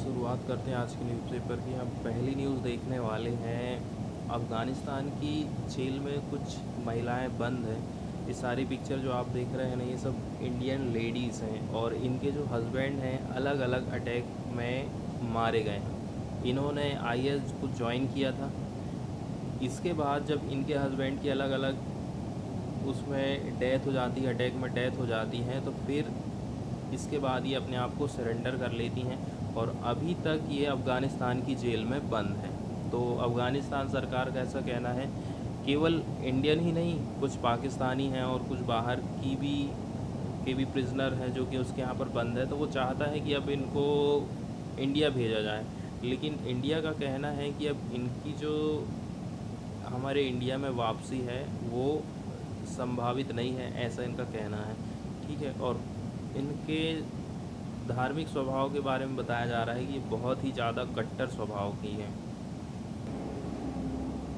शुरुआत करते हैं आज के न्यूज़पेपर की। हम पहली न्यूज़ देखने वाले हैं अफ़गानिस्तान की जेल में कुछ महिलाएं बंद हैं। ये सारी पिक्चर जो आप देख रहे हैं ना, ये सब इंडियन लेडीज़ हैं और इनके जो हस्बैंड हैं अलग अलग अटैक में मारे गए हैं। इन्होंने आईएस को ज्वाइन किया था। इसके बाद जब इनके हस्बैंड की अलग अलग उसमें डेथ हो जाती है, अटैक में डेथ हो जाती है, तो फिर इसके बाद ये अपने आप को सरेंडर कर लेती हैं और अभी तक ये अफ़गानिस्तान की जेल में बंद हैं। तो अफ़गानिस्तान सरकार का ऐसा कहना है, केवल इंडियन ही नहीं, कुछ पाकिस्तानी हैं और कुछ बाहर की भी प्रिजनर हैं जो कि उसके यहाँ पर बंद है। तो वो चाहता है कि अब इनको इंडिया भेजा जाए, लेकिन इंडिया का कहना है कि अब इनकी जो हमारे इंडिया में वापसी है वो संभावित नहीं है, ऐसा इनका कहना है। ठीक है। और इनके धार्मिक स्वभाव के बारे में बताया जा रहा है कि ये बहुत ही ज़्यादा कट्टर स्वभाव की है।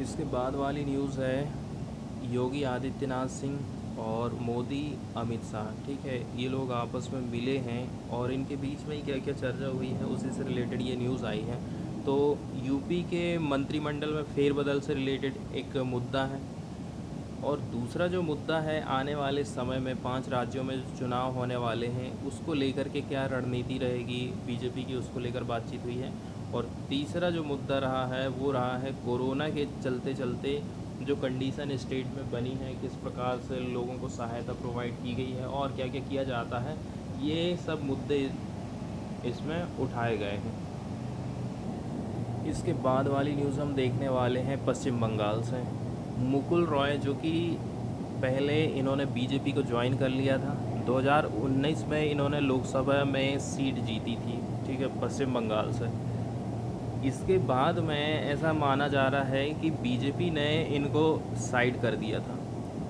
इसके बाद वाली न्यूज़ है योगी आदित्यनाथ सिंह और मोदी अमित शाह। ठीक है, ये लोग आपस में मिले हैं और इनके बीच में क्या क्या चर्चा हुई है उसी से रिलेटेड ये न्यूज़ आई है। तो यूपी के मंत्रिमंडल में फेरबदल से रिलेटेड एक मुद्दा है और दूसरा जो मुद्दा है, आने वाले समय में 5 राज्यों में जो चुनाव होने वाले हैं उसको लेकर के क्या रणनीति रहेगी बीजेपी की, उसको लेकर बातचीत हुई है। और तीसरा जो मुद्दा रहा है वो रहा है कोरोना के चलते चलते जो कंडीशन स्टेट में बनी है, किस प्रकार से लोगों को सहायता प्रोवाइड की गई है और क्या क्या किया जाता है, ये सब मुद्दे इसमें उठाए गए हैं। इसके बाद वाली न्यूज़ हम देखने वाले हैं पश्चिम बंगाल से। मुकुल रॉय जो कि पहले इन्होंने बीजेपी को ज्वाइन कर लिया था, 2019 में इन्होंने लोकसभा में सीट जीती थी। ठीक है, पश्चिम बंगाल से। इसके बाद में ऐसा माना जा रहा है कि बीजेपी ने इनको साइड कर दिया था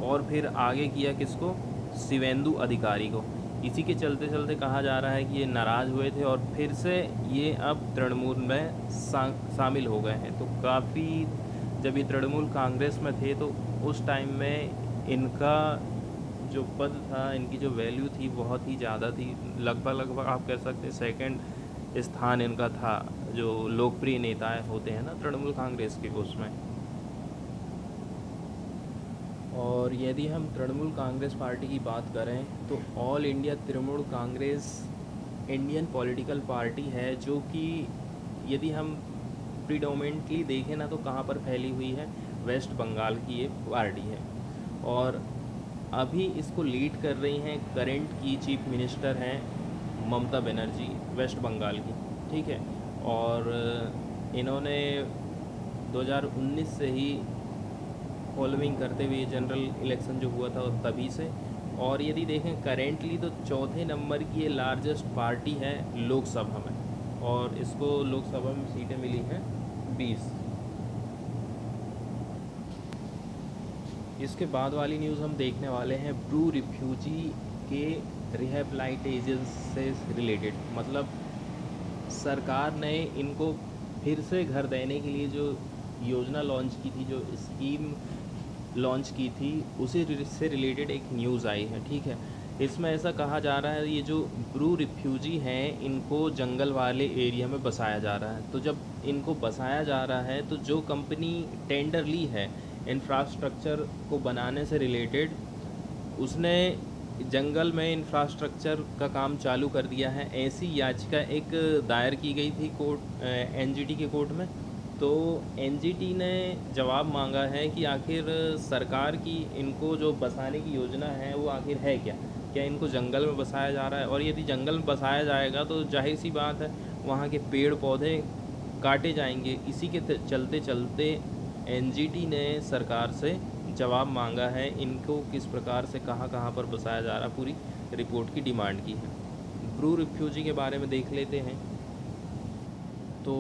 और फिर आगे किया किसको, शिवेंदु अधिकारी को। इसी के चलते चलते कहा जा रहा है कि ये नाराज़ हुए थे और फिर से ये अब तृणमूल में शामिल हो गए हैं। तो काफ़ी, जब ये तृणमूल कांग्रेस में थे तो उस टाइम में इनका जो पद था, इनकी जो वैल्यू थी बहुत ही ज़्यादा थी। लगभग आप कह सकते हैं सेकंड स्थान इनका था, जो लोकप्रिय नेताएं होते हैं ना तृणमूल कांग्रेस के उसमें। और यदि हम तृणमूल कांग्रेस पार्टी की बात करें तो all India Trinamool Congress Indian political party है, जो कि यदि हम प्रीडोमिनेंटली देखें ना तो कहाँ पर फैली हुई है, वेस्ट बंगाल की ये पार्टी है। और अभी इसको लीड कर रही हैं करंट की चीफ मिनिस्टर हैं ममता बनर्जी, वेस्ट बंगाल की। ठीक है। और इन्होंने 2019 से ही फॉलोइंग करते हुए जनरल इलेक्शन जो हुआ था तभी से, और यदि देखें करेंटली तो चौथे नंबर की ये लार्जेस्ट पार्टी है लोकसभा में, और इसको लोकसभा में सीटें मिली हैं 20। इसके बाद वाली न्यूज़ हम देखने वाले हैं ब्रू रिफ्यूजी के रिहेबिलिटेशन से रिलेटेड। मतलब सरकार ने इनको फिर से घर देने के लिए जो योजना लॉन्च की थी, जो स्कीम लॉन्च की थी, उसी से रिलेटेड एक न्यूज़ आई है। ठीक है। इसमें ऐसा कहा जा रहा है ये जो ब्रू रिफ्यूजी हैं इनको जंगल वाले एरिया में बसाया जा रहा है। तो जब इनको बसाया जा रहा है तो जो कंपनी टेंडर ली है इंफ्रास्ट्रक्चर को बनाने से रिलेटेड, उसने जंगल में इंफ्रास्ट्रक्चर का काम चालू कर दिया है। ऐसी याचिका एक दायर की गई थी कोर्ट, एनजीटी के कोर्ट में। तो एनजीटी ने जवाब मांगा है कि आखिर सरकार की इनको जो बसाने की योजना है वो आखिर है क्या, क्या इनको जंगल में बसाया जा रहा है। और यदि जंगल में बसाया जाएगा तो जाहिर सी बात है वहाँ के पेड़ पौधे काटे जाएंगे। इसी के चलते चलते एनजीटी ने सरकार से जवाब मांगा है, इनको किस प्रकार से कहाँ कहाँ पर बसाया जा रहा, पूरी रिपोर्ट की डिमांड की है। ब्रू रिफ्यूजी के बारे में देख लेते हैं। तो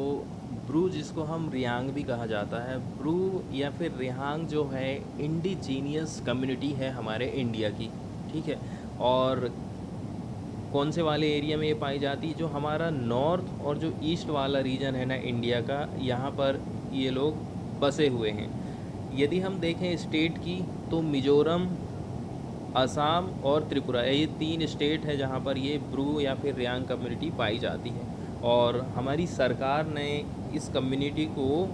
ब्रू, जिसको हम रियांग भी कहा जाता है, ब्रू या फिर रियांग जो है इंडिजीनियस कम्युनिटी है हमारे इंडिया की। ठीक है। और कौन से वाले एरिया में ये पाई जाती है, जो हमारा नॉर्थ और जो ईस्ट वाला रीजन है ना इंडिया का, यहाँ पर ये लोग बसे हुए हैं। यदि हम देखें स्टेट की तो मिज़ोरम, असम और त्रिपुरा, ये 3 स्टेट है जहाँ पर ये ब्रू या फिर रियांग कम्युनिटी पाई जाती है। और हमारी सरकार ने इस कम्युनिटी को,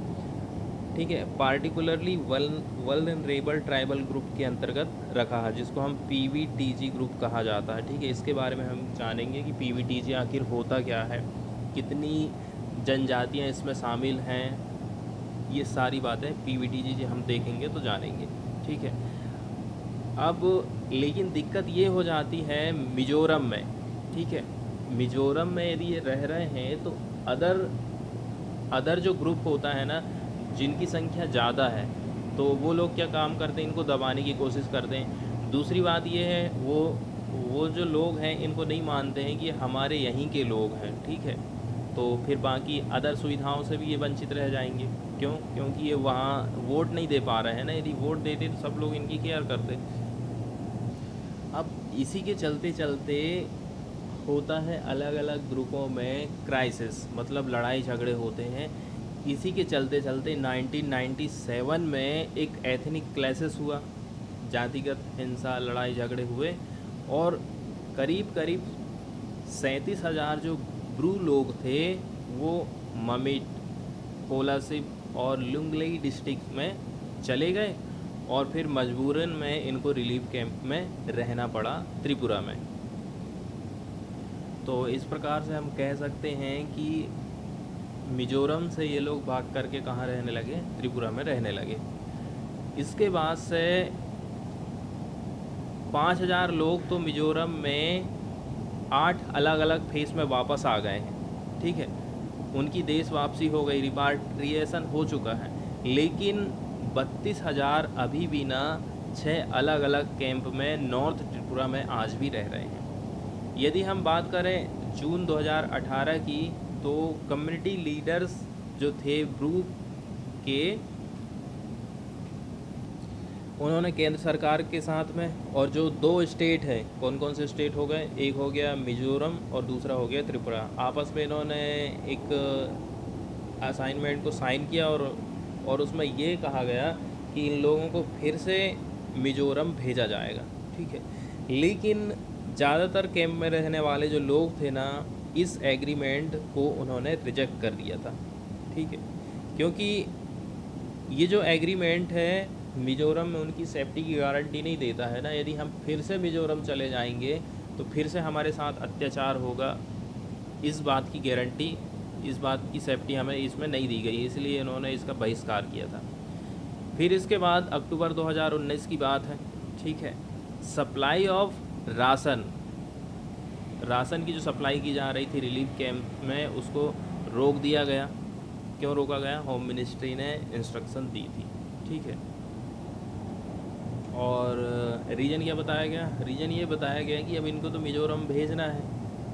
ठीक है, पार्टिकुलरली वल्नरेबल ट्राइबल ग्रुप के अंतर्गत रखा है, जिसको हम पीवीटीजी ग्रुप कहा जाता है। ठीक है, इसके बारे में हम जानेंगे कि पीवीटीजी आखिर होता क्या है, कितनी जनजातियाँ इसमें शामिल हैं, ये सारी बातें पीवीटीजी हम देखेंगे तो जानेंगे। ठीक है, अब लेकिन दिक्कत ये हो जाती है मिज़ोरम में। ठीक है, मिज़ोरम में यदि ये रह रहे हैं तो अदर जो ग्रुप होता है ना, जिनकी संख्या ज़्यादा है, तो वो लोग क्या काम करते हैं, इनको दबाने की कोशिश करते हैं। दूसरी बात ये है, वो जो लोग हैं इनको नहीं मानते हैं कि हमारे यहीं के लोग हैं। ठीक है, तो फिर बाकी अदर सुविधाओं से भी ये वंचित रह जाएंगे। क्यों? क्योंकि ये वहाँ वोट नहीं दे पा रहे हैं ना। यदि वोट देते तो सब लोग इनकी केयर करते। अब इसी के चलते चलते होता है अलग अलग ग्रुपों में क्राइसिस, मतलब लड़ाई झगड़े होते हैं। इसी के चलते चलते 1997 में एक एथनिक क्लैशेस हुआ, जातिगत हिंसा, लड़ाई झगड़े हुए, और करीब करीब 37,000 जो ब्रू लोग थे वो ममिट, कोलासिब और लुंगलेई डिस्ट्रिक्ट में चले गए, और फिर मजबूरन में इनको रिलीफ कैंप में रहना पड़ा त्रिपुरा में। तो इस प्रकार से हम कह सकते हैं कि मिज़ोरम से ये लोग भाग करके कहाँ रहने लगे, त्रिपुरा में रहने लगे। इसके बाद से 5,000 लोग तो मिज़ोरम में 8 अलग अलग फेस में वापस आ गए हैं। ठीक है, उनकी देश वापसी हो गई, रिपाट्रिएशन हो चुका है, लेकिन 32,000 अभी भी ना 6 अलग अलग कैंप में नॉर्थ त्रिपुरा में आज भी रह रहे हैं। यदि हम बात करें जून 2018 की, तो कम्युनिटी लीडर्स जो थे ब्रू के, उन्होंने केंद्र सरकार के साथ में, और जो 2 स्टेट हैं, कौन कौन से स्टेट हो गए, एक हो गया मिज़ोरम और दूसरा हो गया त्रिपुरा, आपस में इन्होंने एक असाइनमेंट को साइन किया, और उसमें ये कहा गया कि इन लोगों को फिर से मिज़ोरम भेजा जाएगा। ठीक है, लेकिन ज़्यादातर कैंप में रहने वाले जो लोग थे ना, इस एग्रीमेंट को उन्होंने रिजेक्ट कर दिया था। ठीक है, क्योंकि ये जो एग्रीमेंट है मिज़ोरम में उनकी सेफ्टी की गारंटी नहीं देता है ना। यदि हम फिर से मिज़ोरम चले जाएंगे तो फिर से हमारे साथ अत्याचार होगा, इस बात की गारंटी, इस बात की सेफ्टी हमें इसमें नहीं दी गई, इसलिए इन्होंने इसका बहिष्कार किया था। फिर इसके बाद अक्टूबर 2019 की बात है। ठीक है, सप्लाई ऑफ राशन की जो सप्लाई की जा रही थी रिलीफ कैंप में, उसको रोक दिया गया। क्यों रोका गया? होम मिनिस्ट्री ने इंस्ट्रक्शन दी थी। ठीक है, और रीज़न क्या बताया गया? रीज़न ये बताया गया कि अब इनको तो मिज़ोरम भेजना है।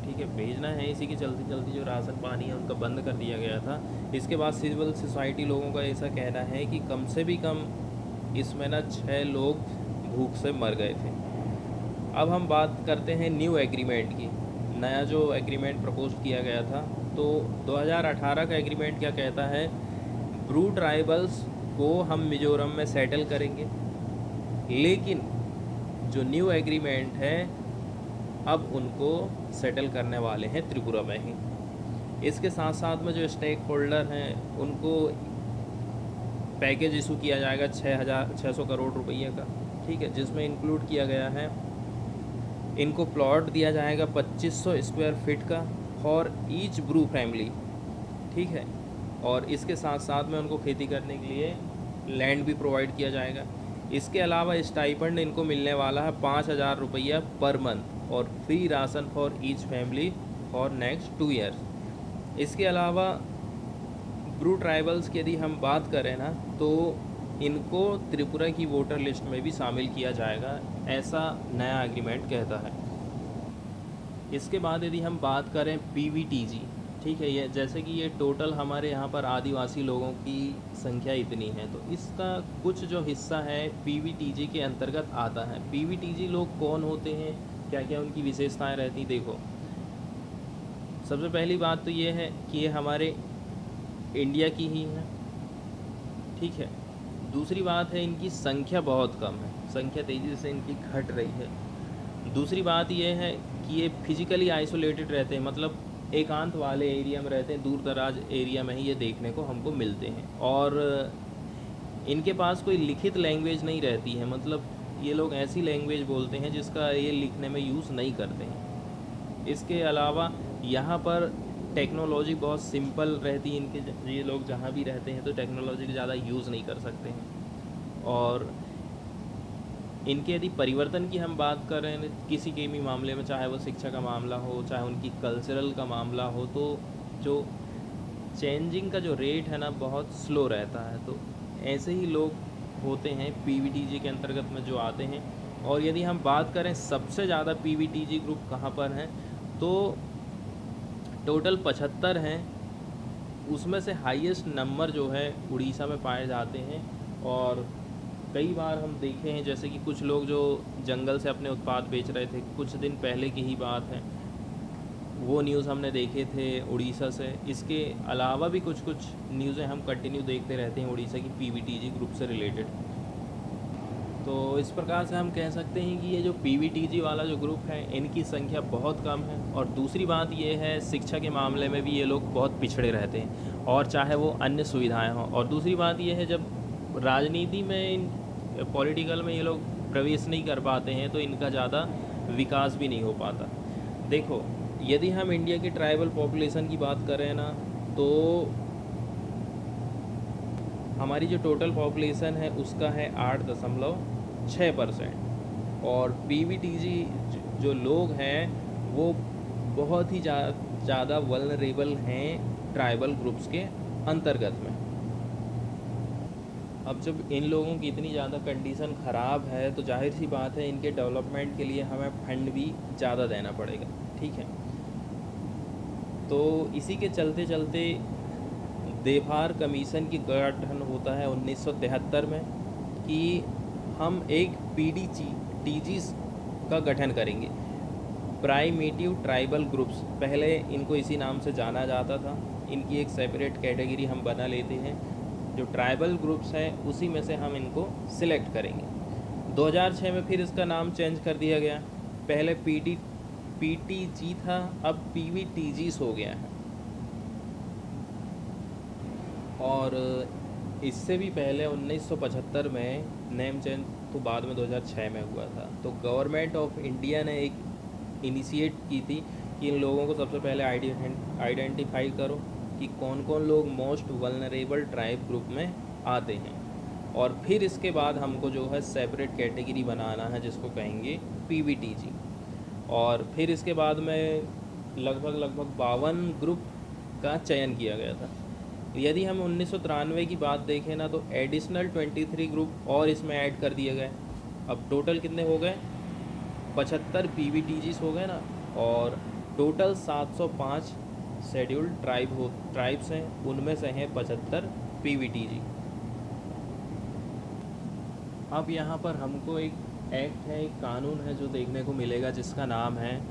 ठीक है, भेजना है, इसी के चलते चलते जो राशन पानी है उनका बंद कर दिया गया था। इसके बाद सिविल सोसाइटी लोगों का ऐसा कहना है कि कम से भी कम इसमें ना 6 लोग भूख से मर गए थे। अब हम बात करते हैं न्यू एग्रीमेंट की। नया जो एग्रीमेंट प्रपोज किया गया था, तो 2018 का एग्रीमेंट क्या कहता है? ब्रू ट्राइबल्स को हम मिज़ोरम में सेटल करेंगे, लेकिन जो न्यू एग्रीमेंट है अब उनको सेटल करने वाले हैं त्रिपुरा में ही। इसके साथ साथ में जो स्टेक होल्डर हैं उनको पैकेज इशू किया जाएगा 6,600 करोड़ रुपये का। ठीक है, जिसमें इंक्लूड किया गया है, इनको प्लॉट दिया जाएगा 2500 स्क्वायर फीट का फॉर ईच ब्रू फैमिली। ठीक है, और इसके साथ साथ में उनको खेती करने के लिए लैंड भी प्रोवाइड किया जाएगा। इसके अलावा स्टाइपेंड इनको मिलने वाला है 5,000 रुपया पर मंथ, और free ration for each family for next 2 years. इसके अलावा ब्रू ट्राइबल्स की यदि हम बात करें ना, तो इनको त्रिपुरा की वोटर लिस्ट में भी शामिल किया जाएगा, ऐसा नया एग्रीमेंट कहता है। इसके बाद यदि हम बात करें पीवीटीजी, ठीक है, ये जैसे कि ये टोटल हमारे यहाँ पर आदिवासी लोगों की संख्या इतनी है, तो इसका कुछ जो हिस्सा है पीवीटीजी के अंतर्गत आता है। पीवीटीजी लोग कौन होते हैं, क्या क्या उनकी विशेषताएं रहती, देखो। सबसे पहली बात तो ये है कि ये हमारे इंडिया की ही है। ठीक है, दूसरी बात है इनकी संख्या बहुत कम है, संख्या तेज़ी से इनकी घट रही है। दूसरी बात ये है कि ये फिजिकली आइसोलेटेड रहते हैं, मतलब एकांत वाले एरिया में रहते हैं, दूर दराज एरिया में ही ये देखने को हमको मिलते हैं। और इनके पास कोई लिखित लैंग्वेज नहीं रहती है, मतलब ये लोग ऐसी लैंग्वेज बोलते हैं जिसका ये लिखने में यूज़ नहीं करते हैं। इसके अलावा यहाँ पर टेक्नोलॉजी बहुत सिंपल रहती है इनके, ये लोग जहाँ भी रहते हैं तो टेक्नोलॉजी का ज़्यादा यूज़ नहीं कर सकते हैं। और इनके यदि परिवर्तन की हम बात करें किसी के भी मामले में, चाहे वो शिक्षा का मामला हो, चाहे उनकी कल्चरल का मामला हो, तो जो चेंजिंग का जो रेट है ना बहुत स्लो रहता है। तो ऐसे ही लोग होते हैं पीवीटीजी के अंतर्गत में जो आते हैं। और यदि हम बात करें सबसे ज़्यादा पीवीटीजी ग्रुप कहाँ पर हैं, तो टोटल 75 हैं, उसमें से हाईएस्ट नंबर जो है उड़ीसा में पाए जाते हैं। और कई बार हम देखे हैं जैसे कि कुछ लोग जो जंगल से अपने उत्पाद बेच रहे थे, कुछ दिन पहले की ही बात है, वो न्यूज़ हमने देखे थे उड़ीसा से। इसके अलावा भी कुछ कुछ न्यूज़ें हम कंटिन्यू देखते रहते हैं उड़ीसा की पीवीटीजी ग्रुप से रिलेटेड। तो इस प्रकार से हम कह सकते हैं कि ये जो पीवीटीजी वाला जो ग्रुप है इनकी संख्या बहुत कम है। और दूसरी बात ये है, शिक्षा के मामले में भी ये लोग बहुत पिछड़े रहते हैं, और चाहे वो अन्य सुविधाएं हों। और दूसरी बात ये है, जब राजनीति में पॉलिटिकल में ये लोग प्रवेश नहीं कर पाते हैं तो इनका ज़्यादा विकास भी नहीं हो पाता। देखो, यदि हम इंडिया की ट्राइबल पॉपुलेशन की बात करें ना, तो हमारी जो टोटल पॉपुलेशन है उसका है 8.6%। और पीवीटीजी जो लोग हैं वो बहुत ही ज़्यादा वल्नरेबल हैं ट्राइबल ग्रुप्स के अंतर्गत में। अब जब इन लोगों की इतनी ज़्यादा कंडीशन ख़राब है तो जाहिर सी बात है इनके डेवलपमेंट के लिए हमें फंड भी ज़्यादा देना पड़ेगा, ठीक है। तो इसी के चलते चलते देभार कमीशन की गठन होता है 1973 में कि हम एक पीडीटीजी का गठन करेंगे, प्राइमेटिव ट्राइबल ग्रुप्स। पहले इनको इसी नाम से जाना जाता था। इनकी एक सेपरेट कैटेगरी हम बना लेते हैं, जो ट्राइबल ग्रुप्स हैं उसी में से हम इनको सिलेक्ट करेंगे। 2006 में फिर इसका नाम चेंज कर दिया गया, पहले पीटीजी था, अब पीवीटीजीस हो गया है। और इससे भी पहले 1975 में नेम चेंज तो बाद में 2006 में हुआ था। तो गवर्नमेंट ऑफ इंडिया ने एक इनिशिएट की थी कि इन लोगों को सबसे पहले आइडेंटिफाई करो कि कौन कौन लोग मोस्ट वल्नरेबल ट्राइब ग्रुप में आते हैं, और फिर इसके बाद हमको जो है सेपरेट कैटेगरी बनाना है जिसको कहेंगे पीवीटीजी। और फिर इसके बाद में लगभग 52 ग्रुप का चयन किया गया था। यदि हम 1993 की बात देखें ना, तो एडिशनल 23 ग्रुप और इसमें ऐड कर दिए गए। अब टोटल कितने हो गए, 75 पीवीटीजीस हो गए ना, और टोटल 705 शेड्यूल्ड ट्राइब्स हैं, उनमें से हैं 75 पीवीटीजी। अब यहाँ पर हमको एक एक्ट है, एक कानून है जो देखने को मिलेगा जिसका नाम है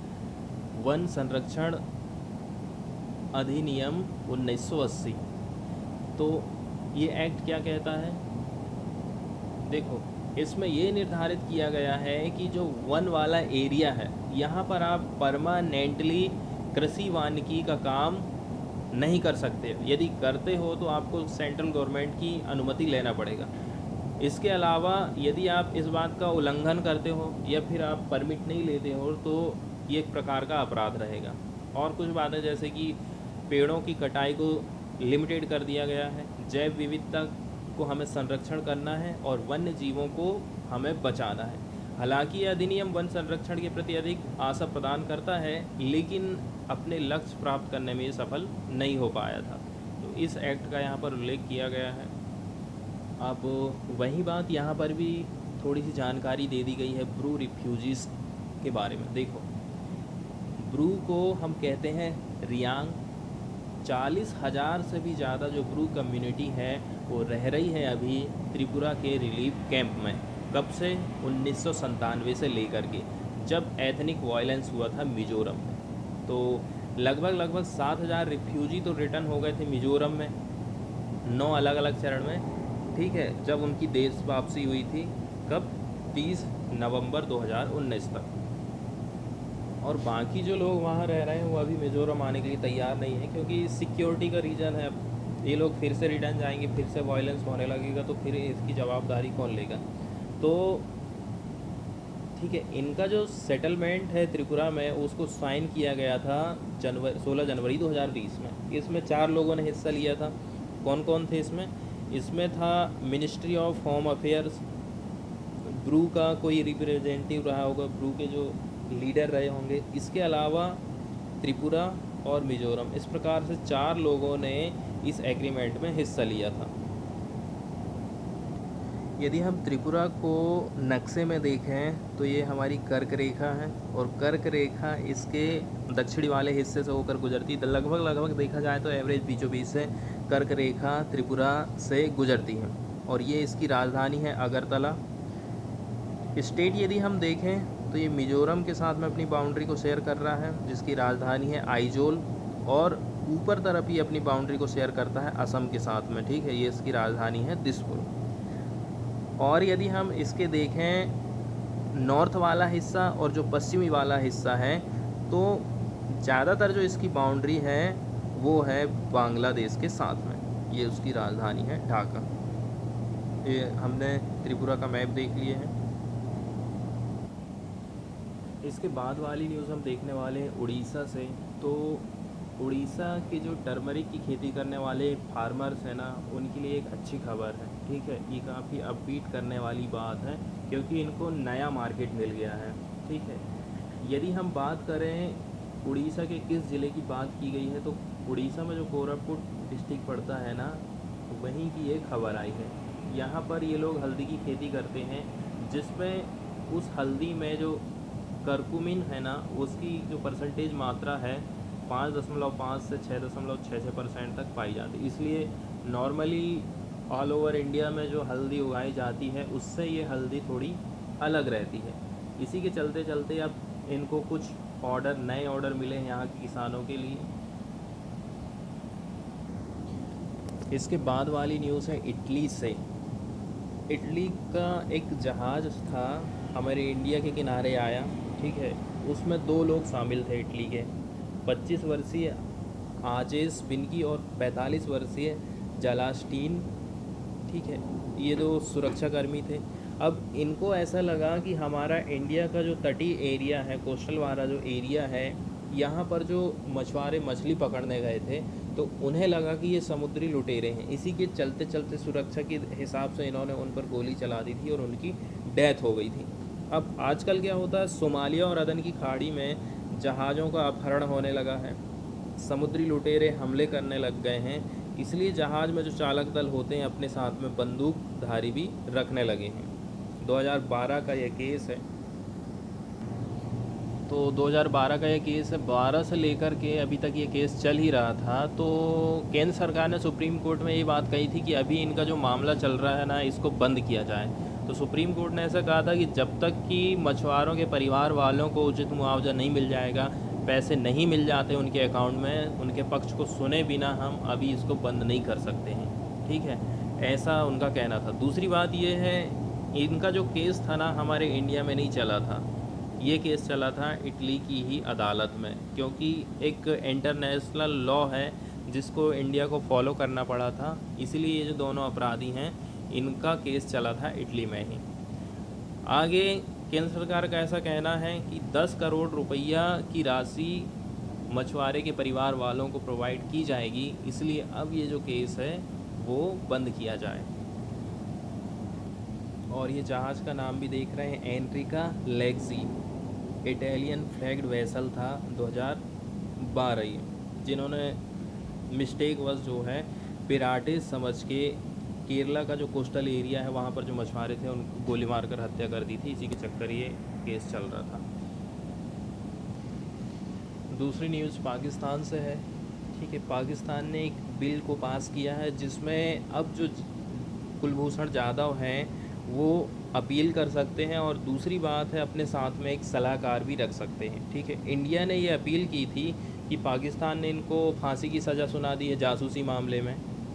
वन संरक्षण अधिनियम 1980। तो ये एक्ट क्या कहता है, देखो इसमें ये निर्धारित किया गया है कि जो वन वाला एरिया है यहाँ पर आप परमानेंटली कृषि वानिकी का काम नहीं कर सकते। यदि करते हो तो आपको सेंट्रल गवर्नमेंट की अनुमति लेना पड़ेगा। इसके अलावा यदि आप इस बात का उल्लंघन करते हो या फिर आप परमिट नहीं लेते हो तो ये एक प्रकार का अपराध रहेगा। और कुछ बातें जैसे कि पेड़ों की कटाई को लिमिटेड कर दिया गया है, जैव विविधता को हमें संरक्षण करना है और वन्य जीवों को हमें बचाना है। हालांकि यह अधिनियम वन संरक्षण के प्रति अधिक आशा प्रदान करता है, लेकिन अपने लक्ष्य प्राप्त करने में ये सफल नहीं हो पाया था। तो इस एक्ट का यहाँ पर उल्लेख किया गया है। अब वही बात यहाँ पर भी थोड़ी सी जानकारी दे दी गई है ब्रू रिफ्यूजीज़ के बारे में। देखो, ब्रू को हम कहते हैं रियांग। 40,000 से भी ज़्यादा जो ब्रू कम्युनिटी है वो रह रही है अभी त्रिपुरा के रिलीफ कैंप में। कब से, 1997 से लेकर के, जब एथनिक वायलेंस हुआ था मिज़ोरम में। तो लगभग 7,000 रिफ्यूजी तो रिटर्न हो गए थे मिज़ोरम में, 9 अलग अलग चरण में, ठीक है, जब उनकी देश वापसी हुई थी। कब, 30 नवंबर 2019 तक। और बाकी जो लोग वहाँ रह रहे हैं वो अभी मिज़ोरम आने के लिए तैयार नहीं है, क्योंकि सिक्योरिटी का रीज़न है। अब ये लोग फिर से रिटर्न जाएंगे, फिर से वायलेंस होने लगेगा, तो फिर इसकी जवाबदारी कौन लेगा। तो ठीक है, इनका जो सेटलमेंट है त्रिपुरा में उसको साइन किया गया था 16 जनवरी 2020 में। इसमें 4 लोगों ने हिस्सा लिया था। कौन कौन थे इसमें? इसमें था ministry of home affairs, Bru का कोई रिप्रेजेंटेटिव रहा होगा, ब्रू के जो लीडर रहे होंगे। इसके अलावा त्रिपुरा और मिजोरम, इस प्रकार से 4 लोगों ने इस एग्रीमेंट में हिस्सा लिया था। यदि हम त्रिपुरा को नक्शे में देखें तो ये हमारी कर्क रेखा है, और कर्क रेखा इसके दक्षिणी वाले हिस्से से होकर गुजरती है। लगभग देखा जाए तो एवरेज बीचों बीच से कर्क रेखा त्रिपुरा से गुजरती है, और ये इसकी राजधानी है अगरतला। स्टेट यदि हम देखें तो ये मिजोरम के साथ में अपनी बाउंड्री को शेयर कर रहा है, जिसकी राजधानी है आइजोल, और ऊपर तरफ ही अपनी बाउंड्री को शेयर करता है असम के साथ में। ठीक है, ये इसकी राजधानी है दिसपुर। और यदि हम इसके देखें नॉर्थ वाला हिस्सा और जो पश्चिमी वाला हिस्सा है, तो ज़्यादातर जो इसकी बाउंड्री है वो है बांग्लादेश के साथ में। ये उसकी राजधानी है ढाका। ये हमने त्रिपुरा का मैप देख लिए हैं। इसके बाद वाली न्यूज़ हम देखने वाले हैं उड़ीसा से। तो उड़ीसा के जो टर्मरिक की खेती करने वाले फार्मर्स हैं ना, उनके लिए एक अच्छी खबर है। ठीक है, ये काफ़ी अपबीट करने वाली बात है, क्योंकि इनको नया मार्केट मिल गया है। ठीक है, यदि हम बात करें उड़ीसा के किस ज़िले की बात की गई है, तो उड़ीसा में जो कोरापुट डिस्ट्रिक्ट पड़ता है ना, वहीं की ये खबर आई है। यहाँ पर ये लोग हल्दी की खेती करते हैं, जिसमें उस हल्दी में जो करकुमिन है ना, उसकी जो परसेंटेज मात्रा है 5.5 से 6.66% तक पाई जाती है। इसलिए नॉर्मली ऑल ओवर इंडिया में जो हल्दी उगाई जाती है उससे ये हल्दी थोड़ी अलग रहती है। इसी के चलते चलते अब इनको कुछ नए ऑर्डर मिले हैं यहाँ के किसानों के लिए। इसके बाद वाली न्यूज़ है इटली से। इटली का एक जहाज़ था, हमारे इंडिया के किनारे आया। ठीक है, उसमें 2 लोग शामिल थे इटली के, 25 वर्षीय आजेस बिनकी और 45 वर्षीय जलास्टीन। ठीक है, ये 2 सुरक्षाकर्मी थे। अब इनको ऐसा लगा कि हमारा इंडिया का जो तटीय एरिया है, कोस्टल वाला जो एरिया है, यहाँ पर जो मछुआरे मछली पकड़ने गए थे, तो उन्हें लगा कि ये समुद्री लुटेरे हैं। इसी के चलते चलते सुरक्षा के हिसाब से इन्होंने उन पर गोली चला दी थी और उनकी डेथ हो गई थी। अब आजकल क्या होता है, सोमालिया और अदन की खाड़ी में जहाज़ों का अपहरण होने लगा है, समुद्री लुटेरे हमले करने लग गए हैं। इसलिए जहाज़ में जो चालक दल होते हैं अपने साथ में बंदूकधारी भी रखने लगे हैं। 2012 का यह केस है। तो 2012 का ये केस है, 12 से लेकर के अभी तक ये केस चल ही रहा था। तो केंद्र सरकार ने सुप्रीम कोर्ट में ये बात कही थी कि अभी इनका जो मामला चल रहा है ना, इसको बंद किया जाए। तो सुप्रीम कोर्ट ने ऐसा कहा था कि जब तक कि मछुआरों के परिवार वालों को उचित मुआवजा नहीं मिल जाएगा, पैसे नहीं मिल जाते उनके अकाउंट में, उनके पक्ष को सुने बिना हम अभी इसको बंद नहीं कर सकते हैं। ठीक है, ऐसा उनका कहना था। दूसरी बात ये है, इनका जो केस था ना, हमारे इंडिया में नहीं चला था, ये केस चला था इटली की ही अदालत में, क्योंकि एक इंटरनेशनल लॉ है जिसको इंडिया को फॉलो करना पड़ा था। इसीलिए ये जो दोनों अपराधी हैं, इनका केस चला था इटली में ही। आगे केंद्र सरकार का ऐसा कहना है कि 10 करोड़ रुपया की राशि मछुआरे के परिवार वालों को प्रोवाइड की जाएगी, इसलिए अब ये जो केस है वो बंद किया जाए। और ये जहाज़ का नाम भी देख रहे हैं, एनरिका लेग्जी, इटालियन फ्लैग्ड वेसल था 2012, जिन्होंने मिस्टेक वश जो है पिराटेस समझ के केरला का जो कोस्टल एरिया है वहाँ पर जो मछुआरे थे उनको गोली मारकर हत्या कर दी थी। इसी के चक्कर ये केस चल रहा था। दूसरी न्यूज़ पाकिस्तान से है। ठीक है, पाकिस्तान ने एक बिल को पास किया है जिसमें अब जो कुलभूषण जाधव हैं वो अपील कर सकते हैं, और दूसरी बात है अपने साथ में एक सलाहकार भी रख सकते हैं। ठीक है, इंडिया ने ये अपील की थी कि पाकिस्तान ने इनको फांसी की सज़ा सुना दी है जासूसी मामले में।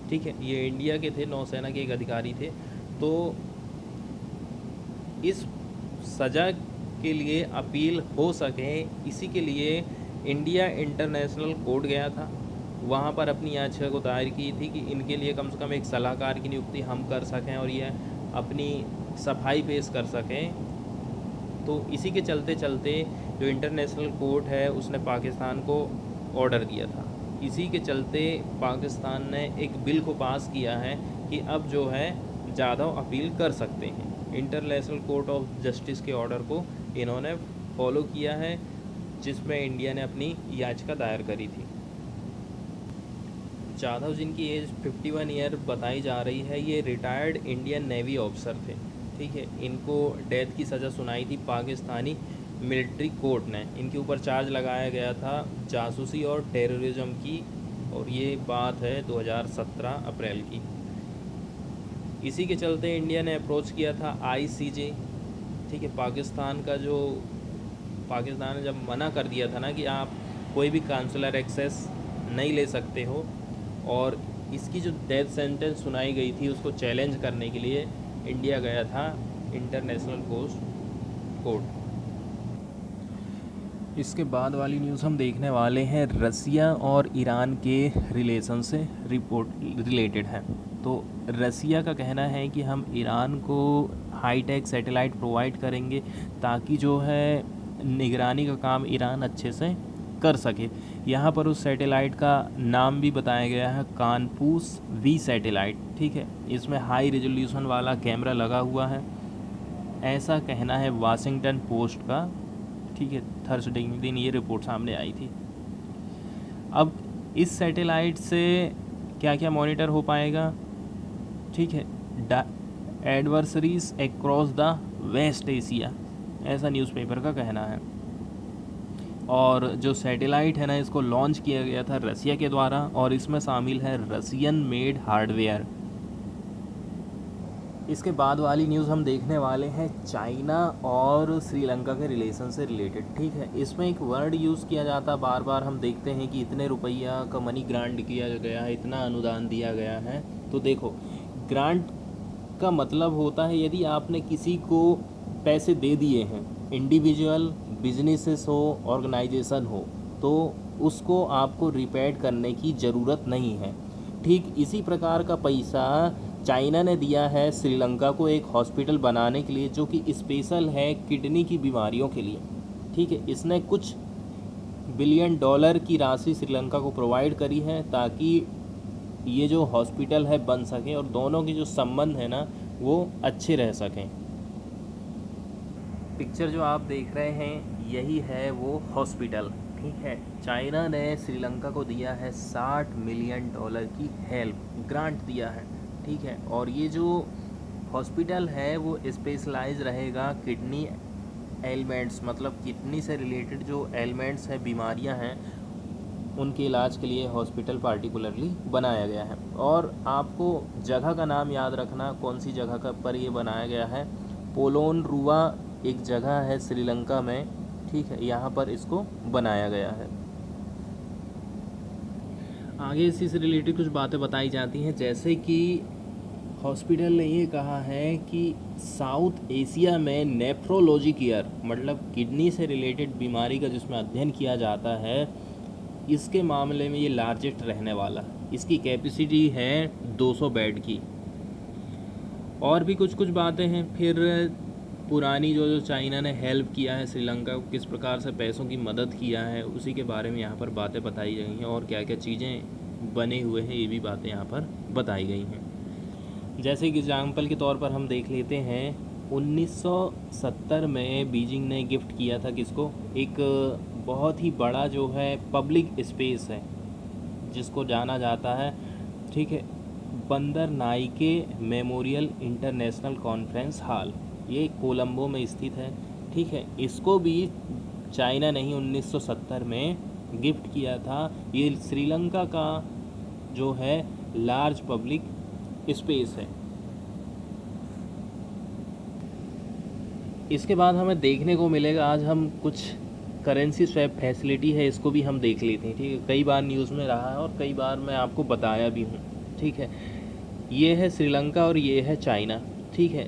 ठीक है, ये इंडिया के थे, नौसेना के एक अधिकारी थे। तो इस सज़ा के लिए अपील हो सके, इसी के लिए इंडिया इंटरनेशनल कोर्ट गया था। वहाँ पर अपनी याचिका को दायर की थी कि इनके लिए कम से कम एक सलाहकार की नियुक्ति हम कर सकें और ये अपनी सफाई पेश कर सकें। तो इसी के चलते चलते जो इंटरनेशनल कोर्ट है उसने पाकिस्तान को ऑर्डर दिया था। इसी के चलते पाकिस्तान ने एक बिल को पास किया है कि अब जो है जाधव अपील कर सकते हैं। इंटरनेशनल कोर्ट ऑफ जस्टिस के ऑर्डर को इन्होंने फॉलो किया है, जिसमें इंडिया ने अपनी याचिका दायर करी थी। जाधव जिनकी एज 51 ईयर बताई जा रही है, ये रिटायर्ड इंडियन नेवी ऑफिसर थे। ठीक है, इनको डेथ की सज़ा सुनाई थी पाकिस्तानी मिलिट्री कोर्ट ने। इनके ऊपर चार्ज लगाया गया था जासूसी और टेररिज्म की, और ये बात है 2017 अप्रैल की। इसी के चलते इंडिया ने अप्रोच किया था ICJ। ठीक है, पाकिस्तान ने जब मना कर दिया था ना कि आप कोई भी काउंसलर एक्सेस नहीं ले सकते हो, और इसकी जो डेथ सेंटेंस सुनाई गई थी उसको चैलेंज करने के लिए इंडिया गया था इंटरनेशनल कोर्ट। इसके बाद वाली न्यूज़ हम देखने वाले हैं रसिया और ईरान के रिलेशन से रिलेटेड है। तो रसिया का कहना है कि हम ईरान को हाईटेक सैटेलाइट प्रोवाइड करेंगे ताकि जो है निगरानी का काम ईरान अच्छे से कर सके। यहाँ पर उस सैटेलाइट का नाम भी बताया गया है कानपूस V सैटेलाइट। ठीक है, इसमें हाई रेजोल्यूशन वाला कैमरा लगा हुआ है, ऐसा कहना है वाशिंगटन पोस्ट का। ठीक है, थर्सडे के दिन ये रिपोर्ट सामने आई थी। अब इस सैटेलाइट से क्या क्या मॉनिटर हो पाएगा? ठीक है, adversaries across the West Asia, ऐसा न्यूज़पेपर का कहना है। और जो सैटेलाइट है ना, इसको लॉन्च किया गया था रसिया के द्वारा, और इसमें शामिल है रसियन मेड हार्डवेयर। इसके बाद वाली न्यूज़ हम देखने वाले हैं चाइना और श्रीलंका के रिलेशन से रिलेटेड। ठीक है, इसमें एक वर्ड यूज़ किया जाता है बार बार, हम देखते हैं कि इतने रुपया का मनी ग्रांट किया गया है, इतना अनुदान दिया गया है। तो देखो, ग्रांट का मतलब होता है यदि आपने किसी को पैसे दे दिए हैं, इंडिविजुअल, बिजनेसेस हो, ऑर्गेनाइजेशन हो, तो उसको आपको रिपेड करने की ज़रूरत नहीं है। ठीक इसी प्रकार का पैसा चाइना ने दिया है श्रीलंका को एक हॉस्पिटल बनाने के लिए, जो कि स्पेशल है किडनी की बीमारियों के लिए। ठीक है, इसने कुछ $बिलियन की राशि श्रीलंका को प्रोवाइड करी है ताकि ये जो हॉस्पिटल है बन सके और दोनों के जो संबंध है ना वो अच्छे रह सकें। पिक्चर जो आप देख रहे हैं यही है वो हॉस्पिटल। ठीक है, चाइना ने श्रीलंका को दिया है $60 मिलियन की हेल्प, ग्रांट दिया है। ठीक है, और ये जो हॉस्पिटल है वो स्पेशलाइज रहेगा किडनी एलिमेंट्स, मतलब किडनी से रिलेटेड जो एलिमेंट्स हैं, बीमारियां हैं, उनके इलाज के लिए हॉस्पिटल पार्टिकुलरली बनाया गया है। और आपको जगह का नाम याद रखना, कौन सी जगह का पर ये बनाया गया है। पोलोन रुवा एक जगह है श्रीलंका में। ठीक है, यहाँ पर इसको बनाया गया है। आगे इसी से रिलेटेड कुछ बातें बताई जाती हैं, जैसे कि हॉस्पिटल ने ये कहा है कि साउथ एशिया में नेफ्रोलॉजी केयर, मतलब किडनी से रिलेटेड बीमारी का जिसमें अध्ययन किया जाता है, इसके मामले में ये लार्जेस्ट रहने वाला। इसकी कैपेसिटी है 200 बेड की। और भी कुछ बातें हैं। फिर पुरानी जो चाइना ने हेल्प किया है श्रीलंका को, किस प्रकार से पैसों की मदद किया है, उसी के बारे में यहाँ पर बातें बताई गई हैं। और क्या क्या चीज़ें बने हुए हैं, ये भी बातें यहाँ पर बताई गई हैं। जैसे कि एग्जाम्पल के तौर पर हम देख लेते हैं, 1970 में बीजिंग ने गिफ्ट किया था किसको, एक बहुत ही बड़ा जो है पब्लिक स्पेस है जिसको जाना जाता है। ठीक है, बंदर Nike memorial international conference hall, ये कोलंबो में स्थित है। ठीक है, इसको भी चाइना ने ही 1970 में गिफ्ट किया था। ये श्रीलंका का जो है लार्ज पब्लिक स्पेस है। इसके बाद हमें देखने को मिलेगा, आज हम कुछ करेंसी स्वैप फैसिलिटी है इसको भी हम देख लेते हैं। ठीक है, कई बार न्यूज़ में रहा है और कई बार मैं आपको बताया भी हूँ। ठीक है, ये है श्रीलंका और ये है चाइना। ठीक है,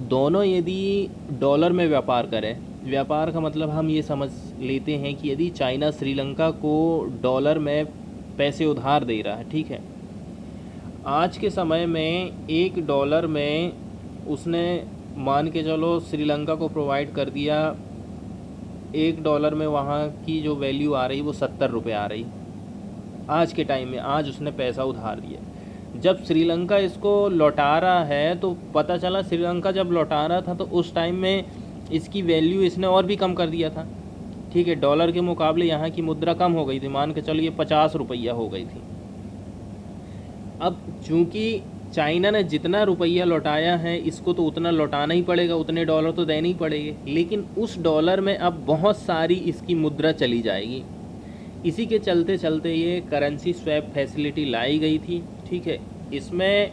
दोनों यदि डॉलर में व्यापार करें, व्यापार का मतलब हम ये समझ लेते हैं कि यदि चाइना श्रीलंका को डॉलर में पैसे उधार दे रहा है, ठीक है, आज के समय में $1 में उसने मान के चलो श्रीलंका को प्रोवाइड कर दिया, $1 में वहाँ की जो वैल्यू आ रही वो 70 रुपये आ रही आज के टाइम में। आज उसने पैसा उधार दिया, जब श्रीलंका इसको लौटा रहा है तो पता चला श्रीलंका जब लौटा रहा था तो उस टाइम में इसकी वैल्यू इसने और भी कम कर दिया था, ठीक है, डॉलर के मुकाबले यहाँ की मुद्रा कम हो गई थी, मान के चलिए 50 रुपया हो गई थी। अब चूंकि चाइना ने जितना रुपया लौटाया है इसको तो उतना लौटाना ही पड़ेगा, उतने डॉलर तो देने ही पड़ेंगे, लेकिन उस डॉलर में अब बहुत सारी इसकी मुद्रा चली जाएगी। इसी के चलते चलते ये करेंसी स्वैप फैसिलिटी लाई गई थी, ठीक है। इसमें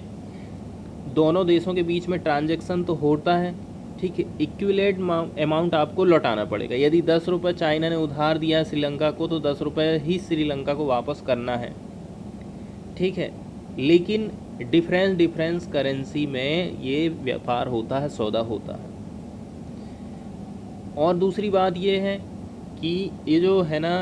दोनों देशों के बीच में ट्रांजैक्शन तो होता है, ठीक है, इक्विलेंट अमाउंट आपको लौटाना पड़ेगा। यदि 10 रुपये चाइना ने उधार दिया है श्रीलंका को तो 10 रुपये ही श्रीलंका को वापस करना है, ठीक है, लेकिन डिफरेंस करेंसी में ये व्यापार होता है, सौदा होता है। और दूसरी बात ये है कि ये जो है ना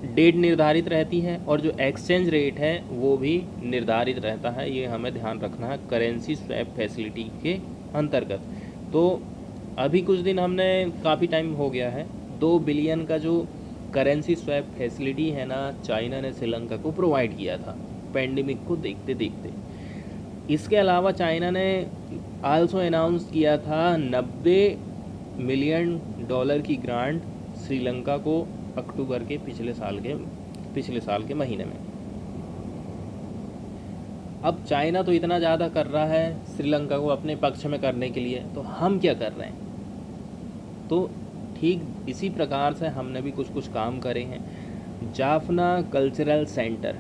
डेट निर्धारित रहती है और जो एक्सचेंज रेट है वो भी निर्धारित रहता है, ये हमें ध्यान रखना है करेंसी स्वैप फैसिलिटी के अंतर्गत। तो अभी कुछ दिन हमने काफ़ी टाइम हो गया है, 2 बिलियन का जो करेंसी स्वैप फैसिलिटी है ना चाइना ने श्रीलंका को प्रोवाइड किया था पैंडेमिक को देखते देखते। इसके अलावा चाइना ने आल्सो अनाउंस किया था $90 मिलियन की ग्रांट श्रीलंका को अक्टूबर के पिछले साल के महीने में। अब चाइना तो इतना ज़्यादा कर रहा है श्रीलंका को अपने पक्ष में करने के लिए, तो हम क्या कर रहे हैं? तो ठीक इसी प्रकार से हमने भी कुछ काम करे हैं। जाफना कल्चरल सेंटर,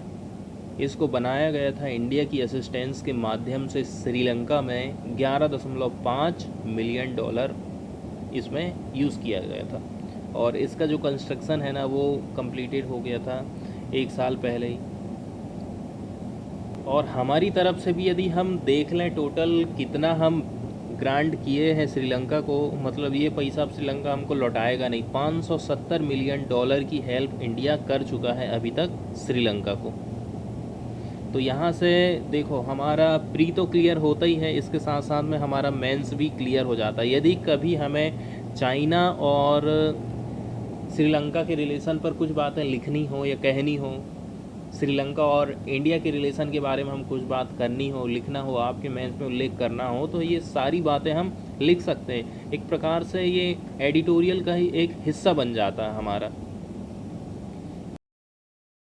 इसको बनाया गया था इंडिया की असिस्टेंस के माध्यम से श्रीलंका में। $11.5 मिलियन इसमें यूज़ किया गया था और इसका जो कंस्ट्रक्शन है ना वो कंप्लीटेड हो गया था 1 साल पहले ही। और हमारी तरफ से भी यदि हम देख लें टोटल कितना हम ग्रांट किए हैं श्रीलंका को, मतलब ये पैसा अब श्रीलंका हमको लौटाएगा नहीं। $570 मिलियन की हेल्प इंडिया कर चुका है अभी तक श्रीलंका को। तो यहाँ से देखो हमारा प्री तो क्लियर होता ही है, इसके साथ साथ में हमारा मेंस भी क्लियर हो जाता है। यदि कभी हमें चाइना और श्रीलंका के रिलेशन पर कुछ बातें लिखनी हो या कहनी हो, श्रीलंका और इंडिया के रिलेशन के बारे में हम कुछ बात करनी हो, लिखना हो, आपके मेंस में उल्लेख करना हो, तो ये सारी बातें हम लिख सकते हैं। एक प्रकार से ये एडिटोरियल का ही एक हिस्सा बन जाता है हमारा।